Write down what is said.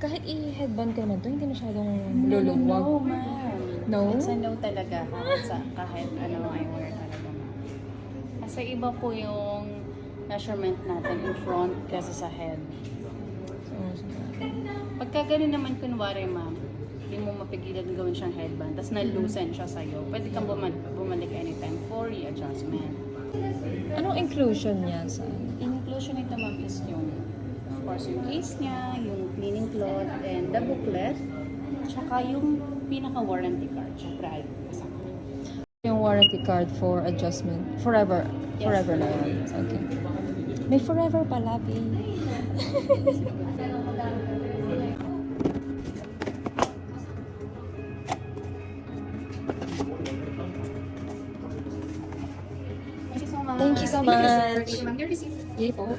Kahit i-headband ka naman to, hindi masyadong No, luluwag. ma'am. No? It's a no talaga. Kahit ano I wear talaga, ma'am. Kasi iba po yung measurement natin in front kasi sa head. So, Pagka ganun naman, kunwari, ma'am, hindi mo mapigilan gawin siyang headband, tapos na-loosen siya sa'yo, pwede kang bumalik anytime for readjustment. anong inclusion niya sa... Inclusion nito, ma'am, is yung, of course, yung case niya, yung cleaning cloth, and the booklet, tsaka yung pinaka-warranty card, syempre ay kasama. Yung warranty card for adjustment. Forever. Yes. Forever na yan. Okay. May forever pala, babe. Thank you so much. Thank you so Thank you, sir. much. Thank you, ma'am. Your receipt. Yay po.